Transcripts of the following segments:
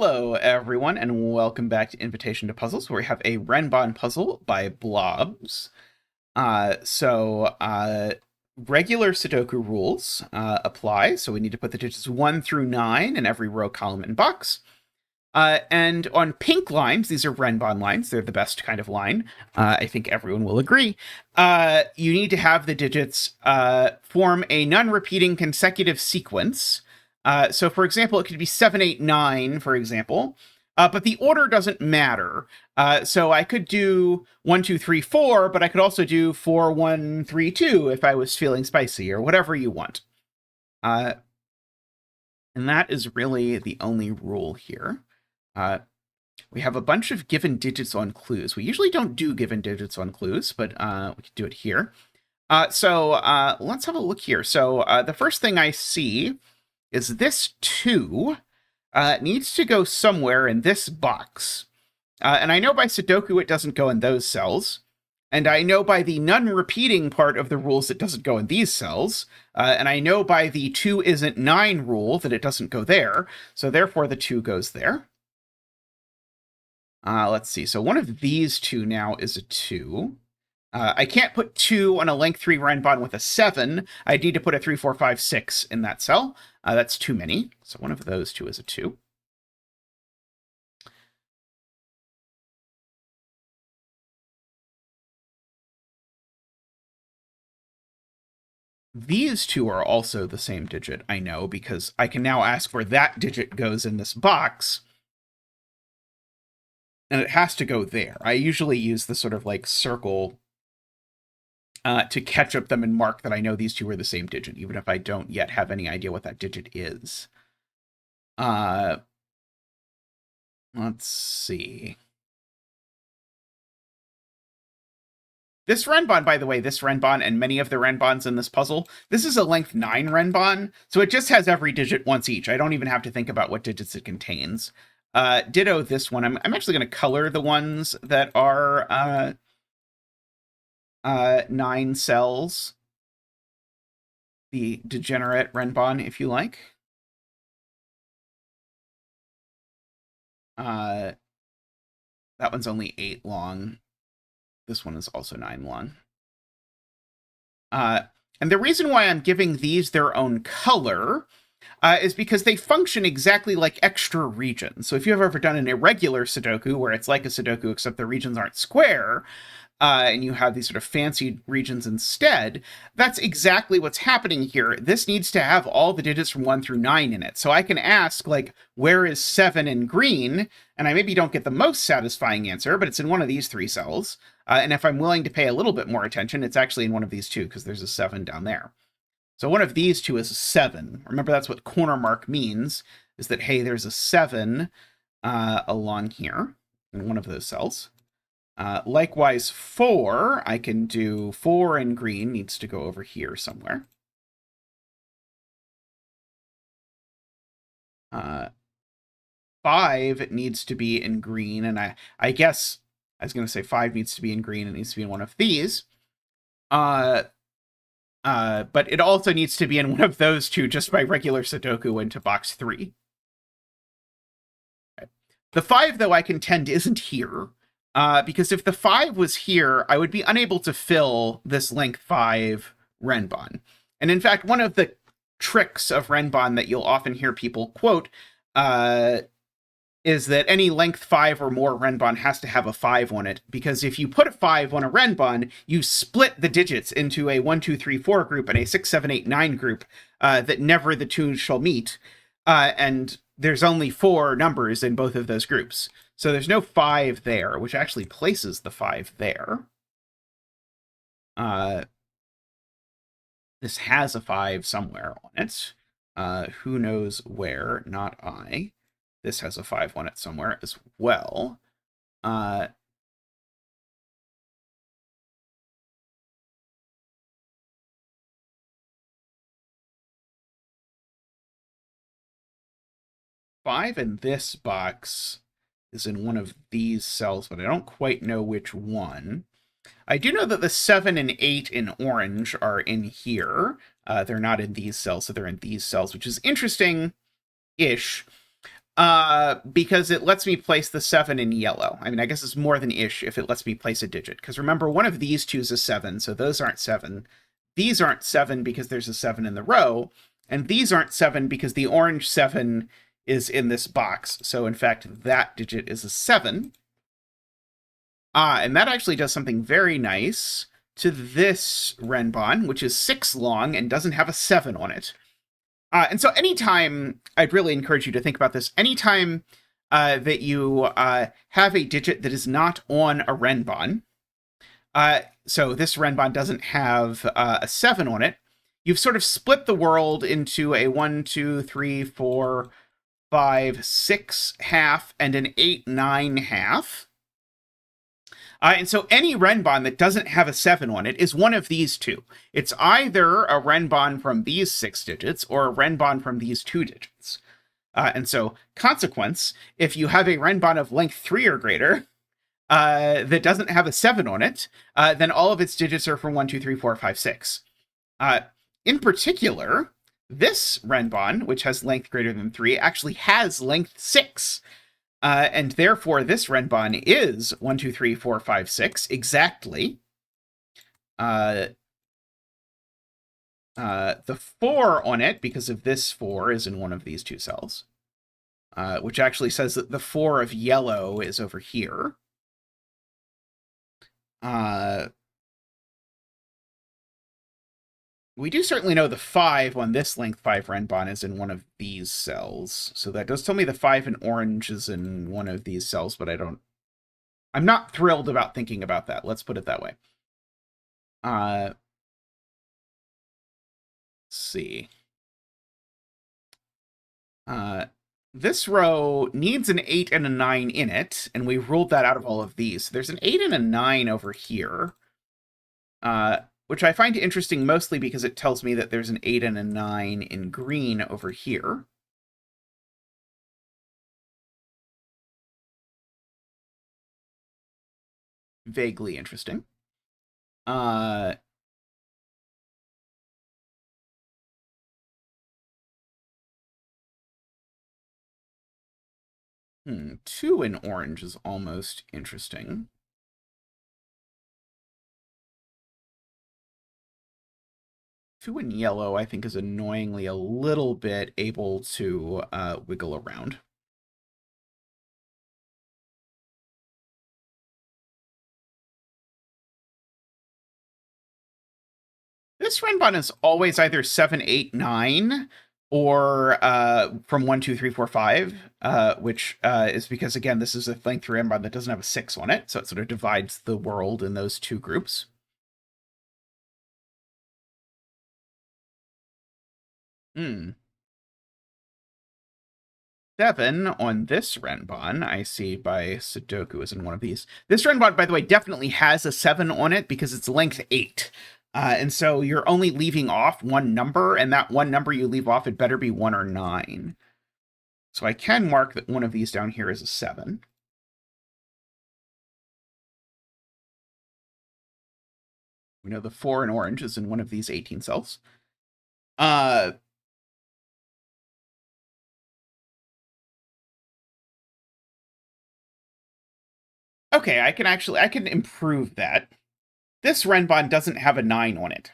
Hello, everyone, and welcome back to Invitation to Puzzles, where we have a Renban puzzle by Blobz. Regular Sudoku rules apply, so we need to put the digits 1 through 9 in every row, column, and box. And on pink lines, these are Renban lines, they're the best kind of line. I think everyone will agree. You need to have the digits form a non-repeating consecutive sequence. So, for example, it could be 7, 8, 9, for example, but the order doesn't matter. So I could do 1, 2, 3, 4, but I could also do 4, 1, 3, 2 if I was feeling spicy, or whatever you want. And that is really the only rule here. We have a bunch of given digits on clues. We usually don't do given digits on clues, but we can do it here. So let's have a look here. So the first thing I see is this 2 needs to go somewhere in this box. And I know by Sudoku it doesn't go in those cells. And I know by the non-repeating part of the rules it doesn't go in these cells. And I know by the 2 isn't 9 rule that it doesn't go there. So therefore the 2 goes there. Let's see. So one of these 2 now is a 2. I can't put 2 on a length 3 Renban with a 7. I need to put a 3, 4, 5, 6 in that cell. That's too many. So one of those 2 is a 2. These 2 are also the same digit, I know, because I can now ask where that digit goes in this box. And it has to go there. I usually use the sort of like circle to catch up them and mark that I know these 2 are the same digit, even if I don't yet have any idea what that digit is. Let's see. This Renban, by the way, this Renban and many of the Renbans in this puzzle, this is a length 9 Renban, so it just has every digit once each. I don't even have to think about what digits it contains. Ditto this one. I'm actually going to color the ones that are 9 cells. The degenerate Renban, if you like. That one's only 8 long. This one is also 9 long. And the reason why I'm giving these their own color is because they function exactly like extra regions. So if you've ever done an irregular Sudoku, where it's like a Sudoku except the regions aren't square, and you have these sort of fancy regions instead, that's exactly what's happening here. This needs to have all the digits from 1 through 9 in it. So I can ask, like, where is 7 in green? And I maybe don't get the most satisfying answer, but it's in one of these 3 cells. And if I'm willing to pay a little bit more attention, it's actually in one of these 2, because there's a 7 down there. So one of these 2 is a 7. Remember, that's what corner mark means, is that, hey, there's a 7 along here in one of those cells. Likewise, 4, I can do 4 in green, needs to go over here somewhere. 5 needs to be in green, and I guess I was going to say 5 needs to be in green, it needs to be in one of these. But it also needs to be in one of those 2 just by regular Sudoku into box 3. Okay. The 5, though, I contend isn't here. Because if the 5 was here, I would be unable to fill this length 5 Renban. And in fact, one of the tricks of Renban that you'll often hear people quote is that any length 5 or more Renban has to have a 5 on it, because if you put a 5 on a Renban, you split the digits into a 1, 2, 3, 4 group and a 6, 7, 8, 9 group that never the 2 shall meet. And there's only 4 numbers in both of those groups. So there's no 5 there, which actually places the 5 there. This has a 5 somewhere on it. Who knows where? Not I. This has a 5 on it somewhere as well. 5 in this box is in one of these cells, but I don't quite know which one. I do know that the 7 and 8 in orange are in here. They're not in these cells, so they're in these cells, which is interesting-ish. Because it lets me place the 7 in yellow. I mean, I guess it's more than ish if it lets me place a digit. Because remember, one of these two is a 7, so those aren't 7. These aren't 7 because there's a 7 in the row. And these aren't 7 because the orange 7 is in this box. So in fact, that digit is a 7. And that actually does something very nice to this Renban, which is 6 long and doesn't have a 7 on it. And so anytime, I'd really encourage you to think about this, anytime that you have a digit that is not on a Renban, so this Renban doesn't have a 7 on it, you've sort of split the world into a 1, 2, 3, 4, 5, 6 half and an 8, 9 half. And so any Renban that doesn't have a 7 on it is one of these two. It's either a Renban from these 6 digits or a Renban from these 2 digits. And so, consequence, if you have a Renban of length 3 or greater that doesn't have a 7 on it, then all of its digits are from 1, 2, 3, 4, 5, 6. In particular, this Renban, which has length greater than 3, actually has length 6. And therefore, this Renban is 1, 2, 3, 4, 5, 6 exactly. The 4 on it, because of this 4, is in one of these two cells, which actually says that the 4 of yellow is over here. We do certainly know the 5 on this length 5 Renban is in one of these cells. So that does tell me the 5 in orange is in one of these cells, but I'm not thrilled about thinking about that. Let's put it that way. Let's see. This row needs an 8 and a 9 in it, and we ruled that out of all of these. So there's an 8 and a 9 over here. Which I find interesting mostly because it tells me that there's an 8 and a 9 in green over here. Vaguely interesting. 2 in orange is almost interesting. 2 in yellow, I think, is annoyingly a little bit able to wiggle around. This Renban is always either 7, 8, 9, or from 1, 2, 3, 4, 5, which is because, again, this is a length 3 Renban that doesn't have a 6 on it, so it sort of divides the world in those two groups. Hmm. 7 on this Renban, I see by Sudoku is in one of these. This Renban, by the way, definitely has a 7 on it because it's length 8. And so you're only leaving off one number, and that one number you leave off, it better be 1 or 9. So I can mark that one of these down here is a 7. We know the 4 in orange is in one of these 18 cells. Okay, I can improve that. This Renban doesn't have a 9 on it.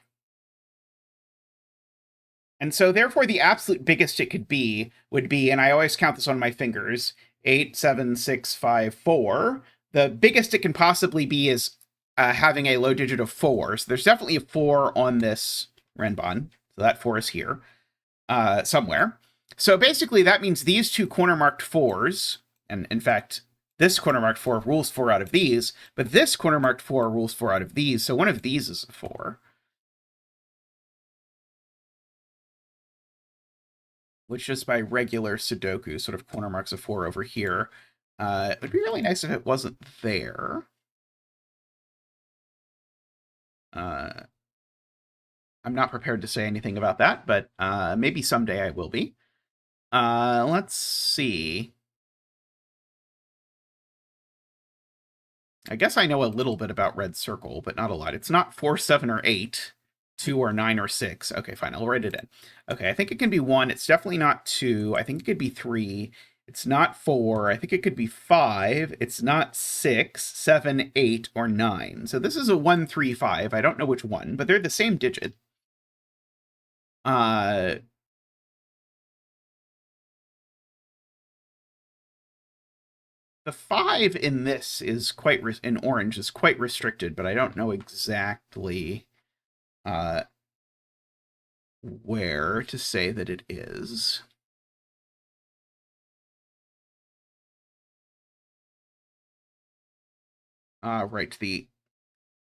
And so therefore the absolute biggest it could be would be, and I always count this on my fingers, 8, 7, 6, 5, 4. The biggest it can possibly be is having a low digit of 4. So there's definitely a 4 on this Renban. So that 4 is here somewhere. So basically that means these two corner marked 4s, and in fact, this corner marked 4 rules 4 out of these, but this corner marked 4 rules 4 out of these, so one of these is a 4. Which just by regular Sudoku sort of corner marks a 4 over here. It would be really nice if it wasn't there. I'm not prepared to say anything about that, but maybe someday I will be. Let's see. I guess I know a little bit about red circle, but not a lot. It's not 4, 7, or 8, 2 or 9 or 6. Okay, fine, I'll write it in. Okay, I think it can be 1. It's definitely not 2. I think it could be 3. It's not 4. I think it could be 5. It's not 6, 7, 8, or 9. So this is a 1, 3, 5. I don't know which one, but they're the same digit. The 5 in this is quite in orange is quite restricted, but I don't know exactly where to say that it is. Right,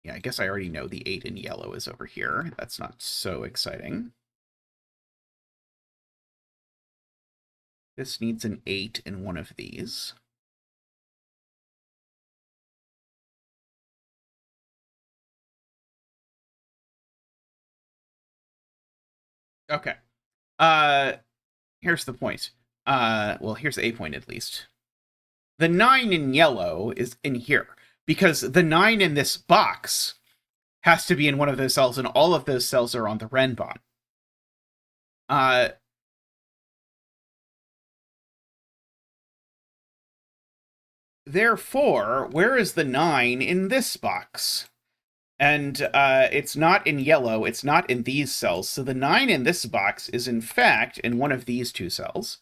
yeah, I guess I already know the 8 in yellow is over here. That's not so exciting. This needs an 8 in one of these. Okay. Here's the point. Well, here's a point at least. The 9 in yellow is in here, because the 9 in this box has to be in one of those cells, and all of those cells are on the Renban. Therefore, where is the 9 in this box? And it's not in yellow, it's not in these cells. So the 9 in this box is in fact in one of these two cells,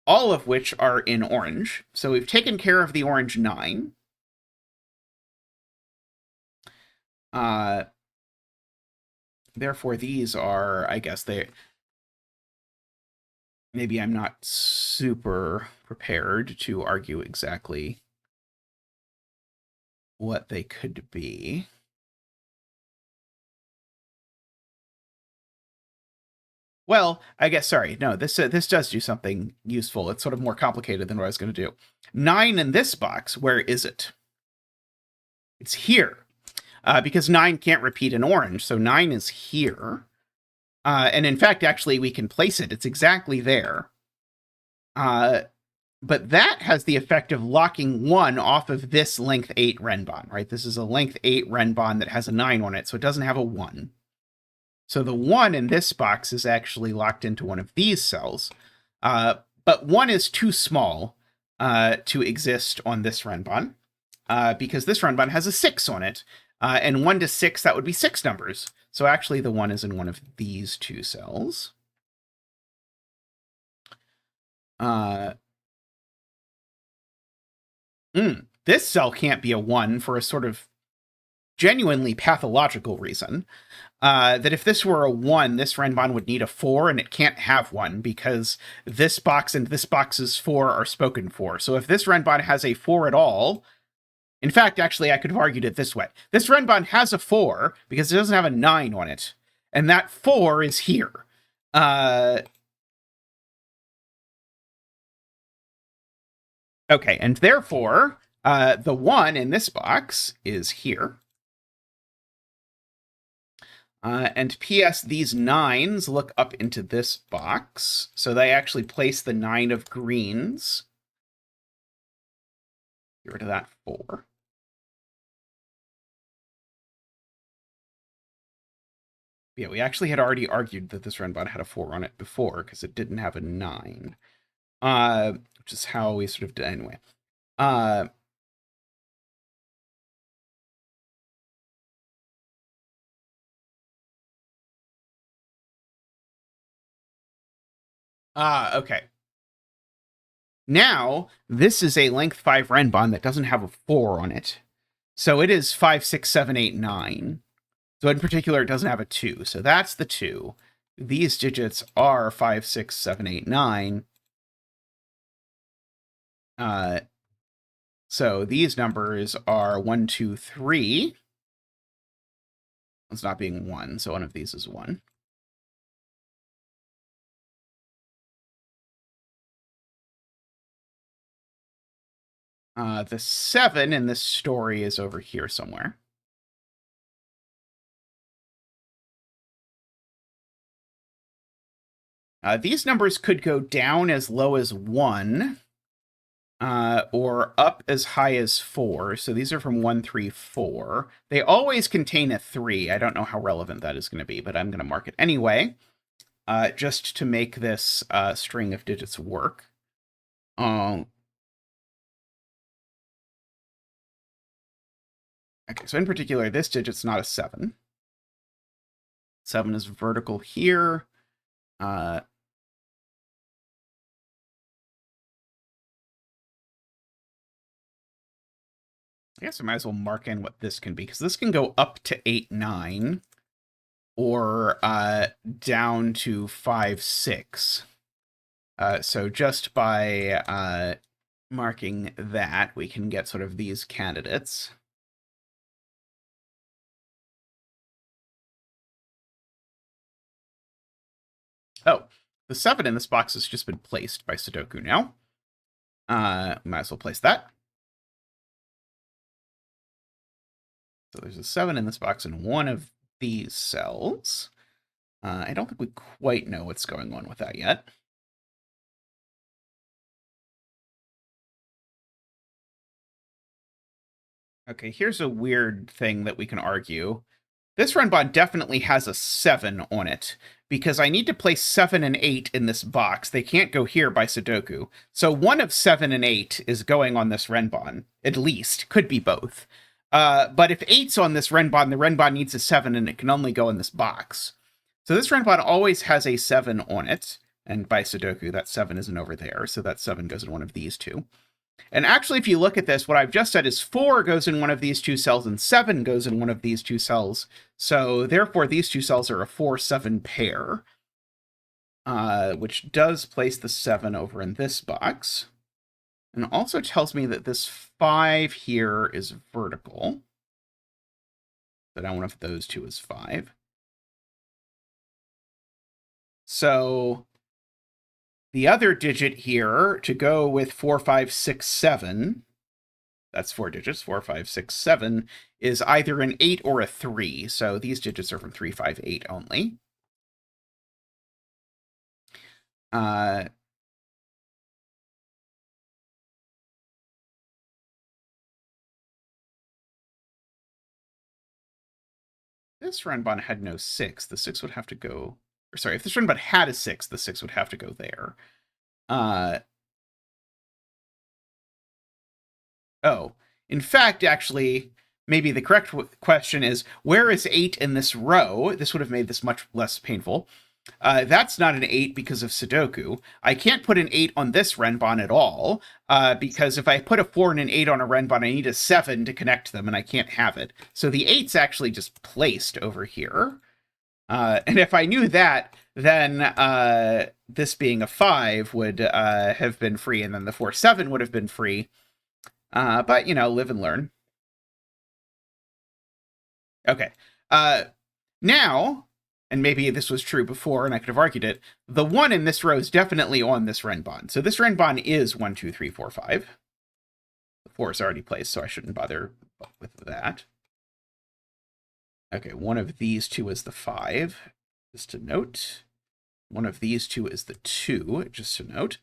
all of which are in orange. So we've taken care of the orange 9. Therefore, these are, I guess, maybe I'm not super prepared to argue exactly what they could be. Well, I guess, sorry, no, this does do something useful. It's sort of more complicated than what I was going to do. 9 in this box, where is it? It's here. Because 9 can't repeat in orange, so 9 is here. And in fact, actually, we can place it. It's exactly there. But that has the effect of locking 1 off of this length 8 Renban, right? This is a length 8 Renban that has a 9 on it, so it doesn't have a 1. So the 1 in this box is actually locked into one of these cells. But 1 is too small to exist on this Renban, because this Renban has a 6 on it. And 1 to 6, that would be 6 numbers. So actually the 1 is in one of these two cells. This cell can't be a 1 for a sort of genuinely pathological reason. That if this were a 1, this Renban would need a 4, and it can't have 1 because this box and this box's 4 are spoken for. So if this Renban has a 4 at all, in fact, actually, I could have argued it this way. This Renban has a 4 because it doesn't have a 9 on it, and that 4 is here. Okay, and therefore, the 1 in this box is here. And P.S., these 9s look up into this box, so they actually place the 9 of greens. Get rid of that 4. Yeah, we actually had already argued that this Renban had a 4 on it before, because it didn't have a 9. Which is how we sort of did anyway. Okay. Now, this is a length 5 Renban that doesn't have a 4 on it. So it is 5, 6, 7, 8, 9. So in particular, it doesn't have a 2. So that's the 2. These digits are 5, 6, 7, 8, 9. So these numbers are 1, 2, 3. It's not being 1, so one of these is 1. The 7 in this story is over here somewhere. These numbers could go down as low as 1, or up as high as 4. So these are from 1, 3, 4. They always contain a 3. I don't know how relevant that is going to be, but I'm going to mark it anyway, just to make this string of digits work. Okay, so in particular, this digit's not a 7. 7 is vertical here. I guess I might as well mark in what this can be, because this can go up to 8, 9, or down to 5, 6. So just by marking that, we can get sort of these candidates. Oh, the 7 in this box has just been placed by Sudoku now. Might as well place that. So there's a 7 in this box in one of these cells. I don't think we quite know what's going on with that yet. Okay, here's a weird thing that we can argue. This Renban definitely has a 7 on it, because I need to place 7 and 8 in this box. They can't go here by Sudoku. So one of 7 and 8 is going on this Renban, at least. Could be both. But if 8's on this Renban, the Renban needs a 7, and it can only go in this box. So this Renban always has a 7 on it, and by Sudoku, that 7 isn't over there, so that 7 goes in one of these two. And actually, if you look at this, what I've just said is 4 goes in one of these two cells and 7 goes in one of these two cells. So therefore, these two cells are a 4-7 pair, which does place the 7 over in this box. And also tells me that this 5 here is vertical. So now one of those two is 5. So the other digit here to go with 4, 5, 6, 7, that's 4 digits, 4, 5, 6, 7, is either an 8 or a 3. So these digits are from 3, 5, 8 only. This Renban had no 6. The 6 would have to go... Or sorry, if this Renban had a 6, the 6 would have to go there. Oh, in fact, actually, maybe the correct question is, where is 8 in this row? This would have made this much less painful. That's not an 8 because of Sudoku. I can't put an 8 on this Renban at all, because if I put a 4 and an 8 on a Renban, I need a 7 to connect them, and I can't have it. So the 8's actually just placed over here. And if I knew that, then this being a 5 would have been free, and then the 4, 7 would have been free. But, you know, live and learn. Okay. Now, and maybe this was true before and I could have argued it, the 1 in this row is definitely on this Renban. So this Renban is 1, 2, 3, 4, 5. The 4 is already placed, so I shouldn't bother with that. Okay, one of these two is the 5, just to note. One of these two is the 2, just to note.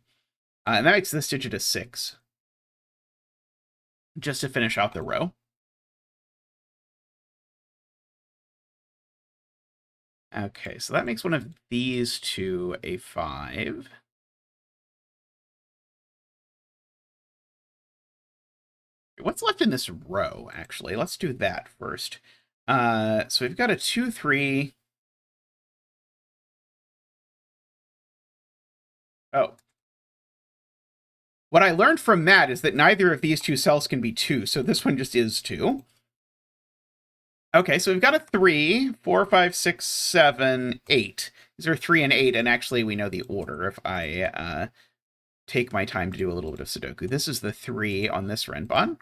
And that makes this digit a 6. Just to finish out the row. Okay, so that makes one of these two a 5. What's left in this row, actually? Let's do that first. So we've got a 2, 3. Oh. What I learned from that is that neither of these two cells can be 2, so this one just is 2. Okay, so we've got a 3, 4, 5, 6, 7, 8. These are 3 and 8, and actually we know the order if I take my time to do a little bit of Sudoku. This is the 3 on this Renban.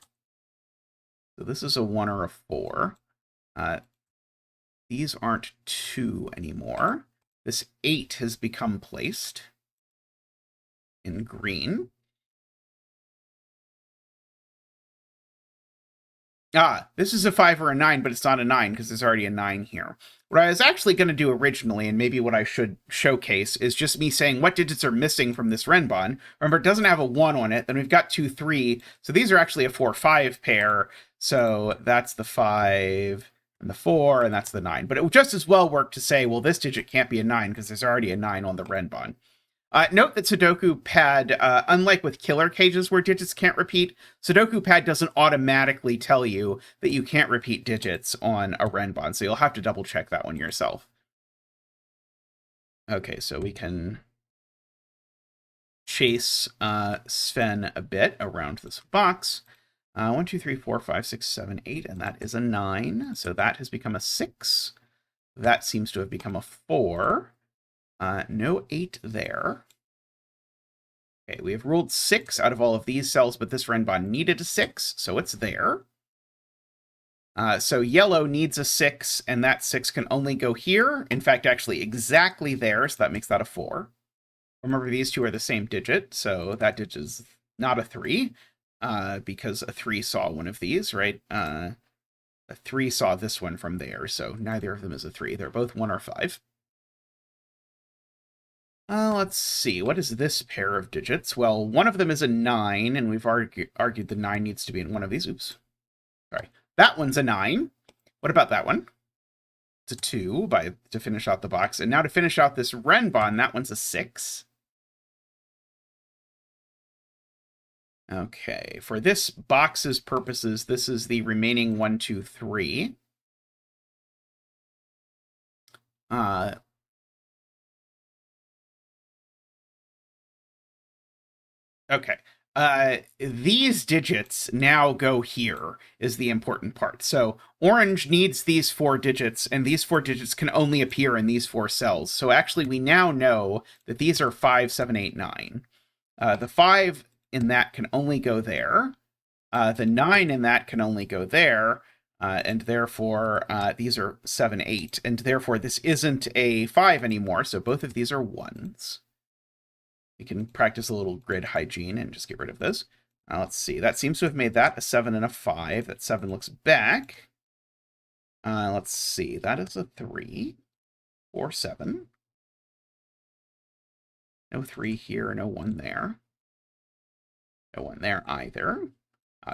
So this is a 1 or a 4. These aren't 2 anymore. This 8 has become placed in green. This is a 5 or a 9, but it's not a 9 because there's already a 9 here. What I was actually going to do originally, and maybe what I should showcase, is just me saying what digits are missing from this Renban. Remember, it doesn't have a 1 on it. Then we've got 2, 3. So these are actually a 4, 5 pair. So that's the 5 and the 4, and that's the 9. But it would just as well work to say, well, this digit can't be a 9 because there's already a 9 on the Renban. Note that Sudoku Pad, unlike with killer cages where digits can't repeat, Sudoku Pad doesn't automatically tell you that you can't repeat digits on a Renban, so you'll have to double check that one yourself. Okay, so we can chase Sven a bit around this box. 1, 2, 3, 4, 5, 6, 7, 8, and that is a 9. So that has become a 6. That seems to have become a 4. No 8 there. Okay, we have ruled 6 out of all of these cells, but this Renban needed a 6, so it's there. So yellow needs a 6, and that 6 can only go here. In fact, actually exactly there, so that makes that a 4. Remember, these two are the same digit, so that digit is not a 3, because a 3 saw one of these, right? A 3 saw this one from there, so neither of them is a 3. They're both 1 or 5. Let's see, what is this pair of digits? Well, one of them is a 9, and we've argued the 9 needs to be in one of these. Oops. Sorry. That one's a 9. What about that one? It's a 2 to finish out the box. And now to finish out this Renban, that one's a 6. Okay, for this box's purposes, this is the remaining 1, 2, 3. Okay. These digits now go here is the important part. So orange needs these 4 digits, and these 4 digits can only appear in these 4 cells. So actually, we now know that these are 5, 7, 8, 9. The 5 in that can only go there. The 9 in that can only go there. And therefore, these are 7, 8. And therefore, this isn't a 5 anymore. So both of these are 1s. We can practice a little grid hygiene and just get rid of this. Let's see. That seems to have made that a 7 and a 5. That 7 looks back. Let's see. That is a 3. 4, 7. No 3 here, no 1 there. No 1 there either.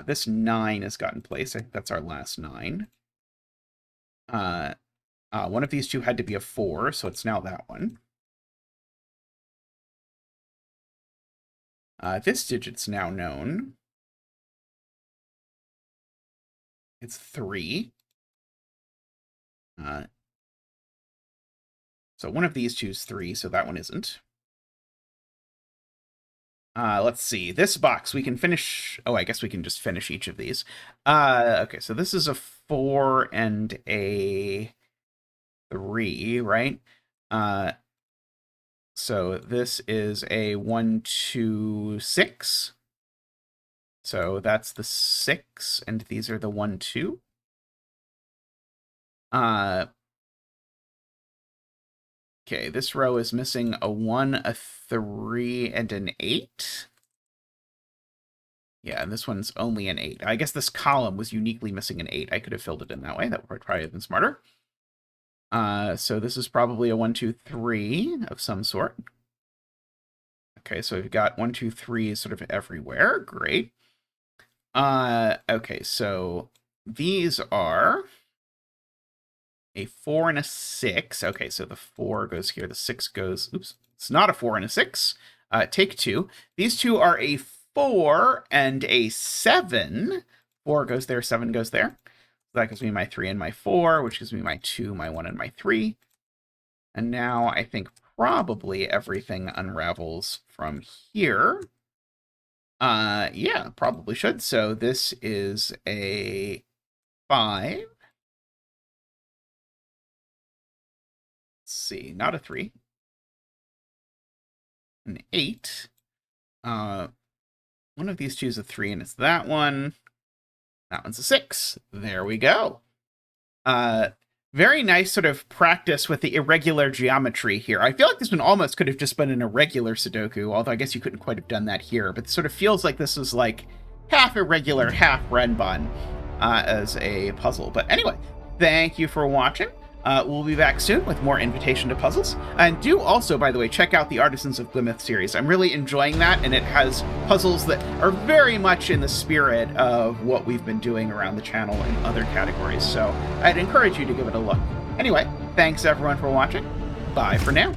This 9 has got in place. I think that's our last 9. One of these two had to be a 4, so it's now that one. This digit's now known. It's 3. So one of these two is 3, so that one isn't. Let's see. This box, we can finish... Oh, I guess we can just finish each of these. Okay, so this is a 4 and a 3, right? So this is a 1, 2, 6. So that's the 6, and these are the 1, 2. Okay, this row is missing a 1, a 3, and an 8. Yeah, and this one's only an 8. I guess this column was uniquely missing an 8. I could have filled it in that way. That would probably have been smarter. So this is probably a 1, 2, 3 of some sort. Okay, so we've got 1, 2, 3 sort of everywhere. Great. Okay, so these are a 4 and a 6. Okay, so the 4 goes here. The 6 goes... Oops. It's not a 4 and a 6. Take 2. These two are a 4 and a 7. 4 goes there, 7 goes there. So that gives me my 3 and my 4, which gives me my 2, my 1, and my 3. And now I think probably everything unravels from here. Yeah, probably should. So this is a 5. Let's see, not a 3. An 8. One of these two is a 3, and it's that one. That one's a 6. There we go. Very nice sort of practice with the irregular geometry here. I feel like this one almost could have just been an irregular Sudoku, although I guess you couldn't quite have done that here. But it sort of feels like this was like half irregular, half Renban as a puzzle. But anyway, thank you for watching. We'll be back soon with more Invitation to Puzzles. And do also, by the way, check out the Artisans of Plymouth series. I'm really enjoying that, and it has puzzles that are very much in the spirit of what we've been doing around the channel in other categories. So I'd encourage you to give it a look. Anyway, thanks everyone for watching. Bye for now.